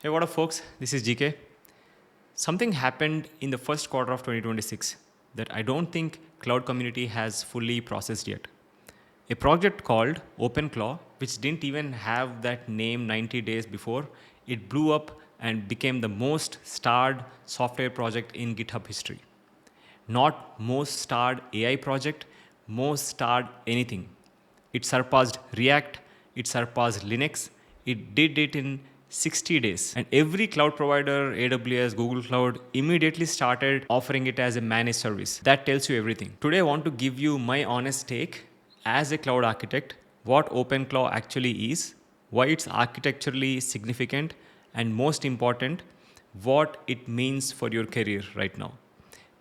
Hey, what up, folks? This is GK. Something happened in the first quarter of 2026 that I don't think cloud community has fully processed yet. A project called OpenClaw, which didn't even have that name 90 days before, it blew up and became the most starred software project in GitHub history. Not most starred AI project, most starred anything. It surpassed React, it surpassed Linux, it did it in 60 days. And every cloud provider, AWS, Google Cloud, immediately started offering it as a managed service. That tells you everything. Today, I want to give you my honest take as a cloud architect, what OpenClaw actually is, why it's architecturally significant, and most important, what it means for your career right now.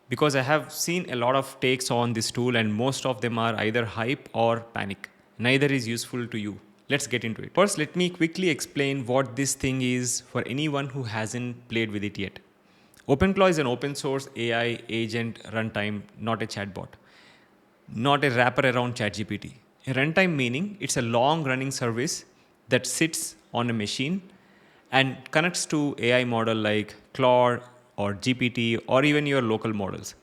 Because I have seen a lot of takes on this tool and most of them are either hype or panic. Neither is useful to you. Let's get into it. First, let me quickly explain what this thing is for anyone who hasn't played with it yet. OpenClaw is an open source AI agent runtime, not a chatbot, not a wrapper around ChatGPT. A runtime meaning it's a long running service that sits on a machine and connects to AI model like Claude or GPT or even your local models,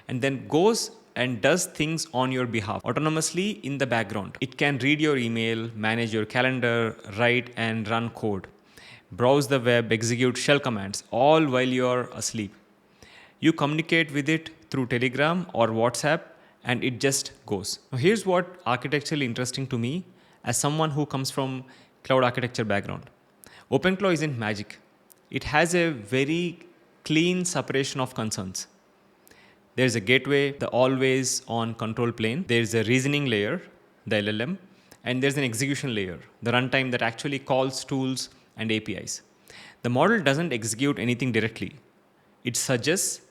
and then goes and does things on your behalf autonomously in the background. It can read your email, manage your calendar, write and run code, browse the web, execute shell commands, all while you're asleep. You communicate with it through Telegram or WhatsApp and it just goes. Now here's what architecturally interesting to me as someone who comes from cloud architecture background. OpenClaw isn't magic. It has a very clean separation of concerns. There's a gateway, the always on control plane. There's a reasoning layer, the LLM, and there's an execution layer, the runtime that actually calls tools and APIs. The model doesn't execute anything directly. It suggests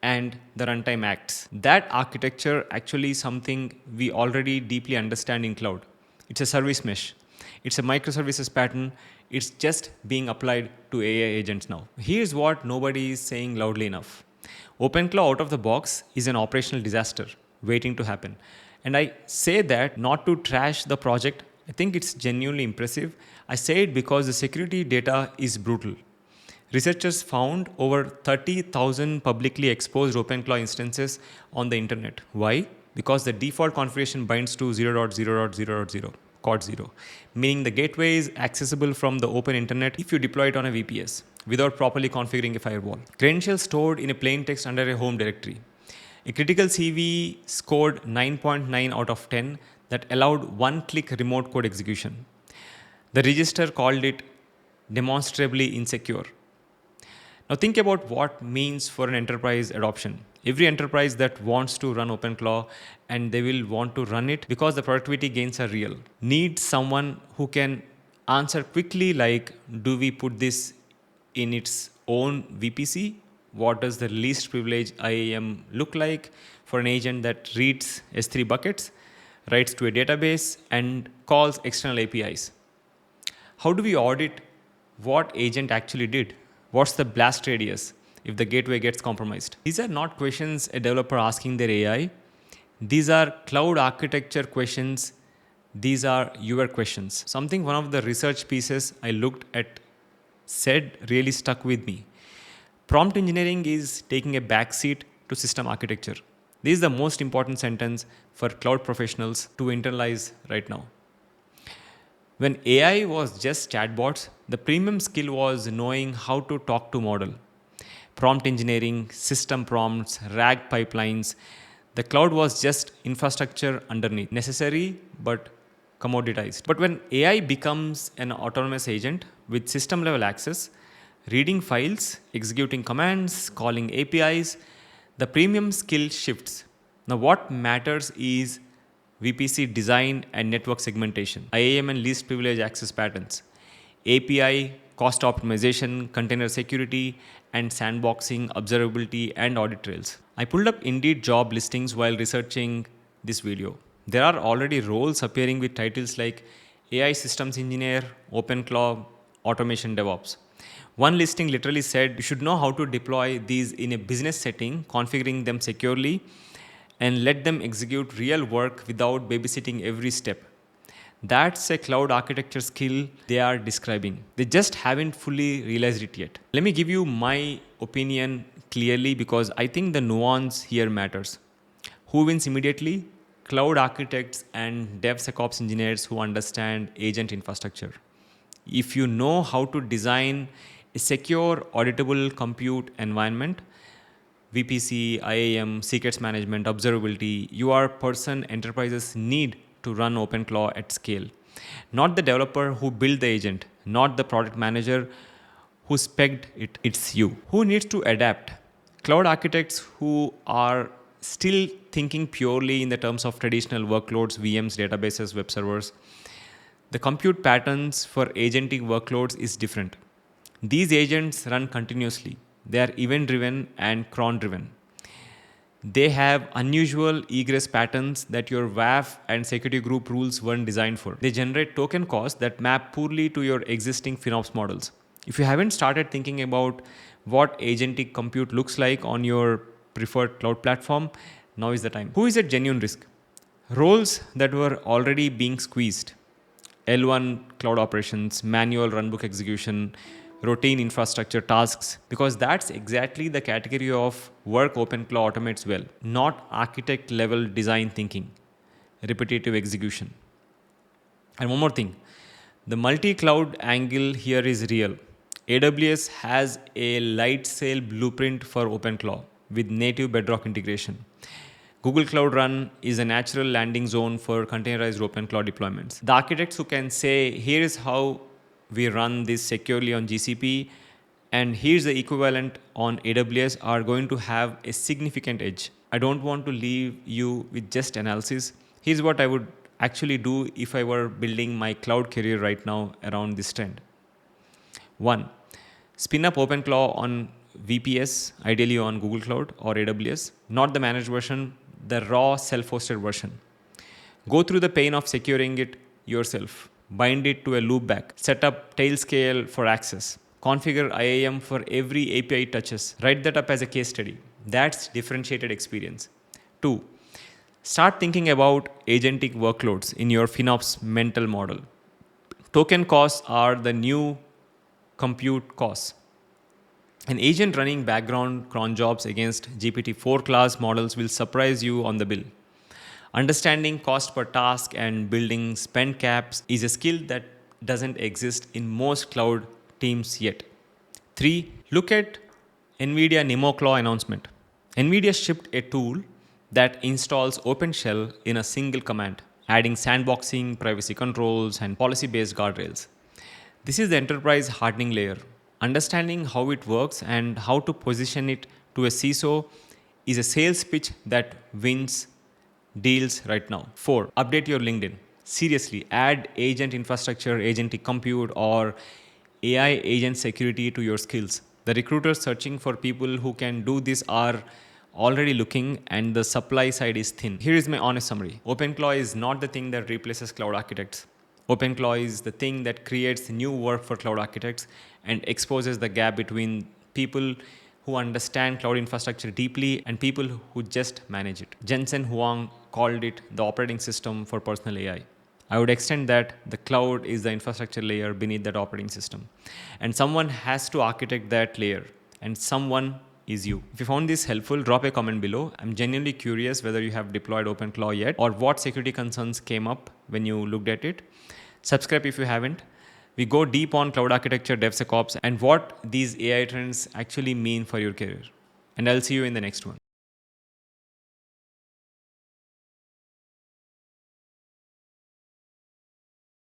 and the runtime acts. That architecture actually is something we already deeply understand in cloud. It's a service mesh. It's a microservices pattern. It's just being applied to AI agents now. Here's what nobody is saying loudly enough. OpenClaw out of the box is an operational disaster waiting to happen. And I say that not to trash the project. I think it's genuinely impressive. I say it because the security data is brutal. Researchers found over 30,000 publicly exposed OpenClaw instances on the internet. Why? Because the default configuration binds to 0.0.0.0, COD 0, meaning the gateway is accessible from the open internet if you deploy it on a VPS without properly configuring a firewall. Credentials stored in a plain text under a home directory. A critical CV scored 9.9 out of 10 that allowed one-click remote code execution. The register called it demonstrably insecure. Now think about what means for an enterprise adoption. Every enterprise that wants to run OpenClaw and they will want to run it because the productivity gains are real, needs someone who can answer quickly like, do we put this in its own VPC? What does the least privilege IAM look like for an agent that reads S3 buckets, writes to a database and calls external APIs? How do we audit what agent actually did? What's the blast radius if the gateway gets compromised? These are not questions a developer asking their AI. These are cloud architecture questions. These are your questions. Something one of the research pieces I looked at said really stuck with me. Prompt engineering is taking a backseat to system architecture. This is the most important sentence for cloud professionals to internalize right now. When AI was just chatbots, the premium skill was knowing how to talk to model. Prompt engineering, system prompts, RAG pipelines. The cloud was just infrastructure underneath, necessary but commoditized. But when AI becomes an autonomous agent with system level access, reading files, executing commands, calling APIs, the premium skill shifts. Now what matters is VPC design and network segmentation, IAM and least privilege access patterns, API, cost optimization, container security, and sandboxing, observability, and audit trails. I pulled up Indeed job listings while researching this video. There are already roles appearing with titles like AI systems engineer, OpenClaw, automation DevOps. One listing literally said you should know how to deploy these in a business setting, configuring them securely, and let them execute real work without babysitting every step. That's a cloud architecture skill they are describing. They just haven't fully realized it yet. Let me give you my opinion clearly because I think the nuance here matters. Who wins immediately? Cloud architects and DevSecOps engineers who understand agent infrastructure. If you know how to design a secure, auditable compute environment, VPC, IAM, secrets management, observability, you are person enterprises need to run OpenClaw at scale. Not the developer who built the agent, not the product manager who specced it, it's you. Who needs to adapt? Cloud architects who are still thinking purely in the terms of traditional workloads, VMs, databases, web servers. The compute patterns for agentic workloads is different. These agents run continuously. They are event-driven and cron-driven. They have unusual egress patterns that your WAF and security group rules weren't designed for. They generate token costs that map poorly to your existing FinOps models. If you haven't started thinking about what agentic compute looks like on your preferred cloud platform, now is the time. Who is at genuine risk? Roles that were already being squeezed. L1 cloud operations, manual runbook execution, routine infrastructure tasks, because that's exactly the category of work OpenClaw automates well, not architect level design thinking, repetitive execution. And one more thing, the multi-cloud angle here is real. AWS has a light sail blueprint for OpenClaw with native Bedrock integration. Google Cloud Run is a natural landing zone for containerized OpenClaw deployments. The architects who can say, here is how we run this securely on GCP, and here's the equivalent on AWS are going to have a significant edge. I don't want to leave you with just analysis. Here's what I would actually do if I were building my cloud career right now around this trend. 1. Spin up OpenClaw on VPS, ideally on Google Cloud or AWS, not the managed version, the raw self-hosted version. Go through the pain of securing it yourself. Bind it to a loopback. Set up tailscale for access. Configure IAM for every API it touches. Write that up as a case study. That's differentiated experience. 2. Start thinking about agentic workloads in your FinOps mental model. Token costs are the new compute costs. An agent running background cron jobs against GPT-4 class models will surprise you on the bill. Understanding cost per task and building spend caps is a skill that doesn't exist in most cloud teams yet. 3. Look at NVIDIA NemoClaw announcement. NVIDIA shipped a tool that installs OpenShell in a single command, adding sandboxing, privacy controls, and policy-based guardrails. This is the enterprise hardening layer. Understanding how it works and how to position it to a CISO is a sales pitch that wins deals right now. 4. Update your LinkedIn. Seriously, add agent infrastructure, agentic compute, or AI agent security to your skills. The recruiters searching for people who can do this are already looking, and the supply side is thin. Here is my honest summary. OpenClaw is not the thing that replaces cloud architects. OpenClaw is the thing that creates new work for cloud architects and exposes the gap between people who understand cloud infrastructure deeply and people who just manage it. Jensen Huang called it the operating system for personal AI. I would extend that the cloud is the infrastructure layer beneath that operating system. And someone has to architect that layer, and someone is you. If you found this helpful, drop a comment below. I'm genuinely curious whether you have deployed OpenClaw yet or what security concerns came up when you looked at it. Subscribe if you haven't. We go deep on cloud architecture, DevSecOps, and what these AI trends actually mean for your career. And I'll see you in the next one.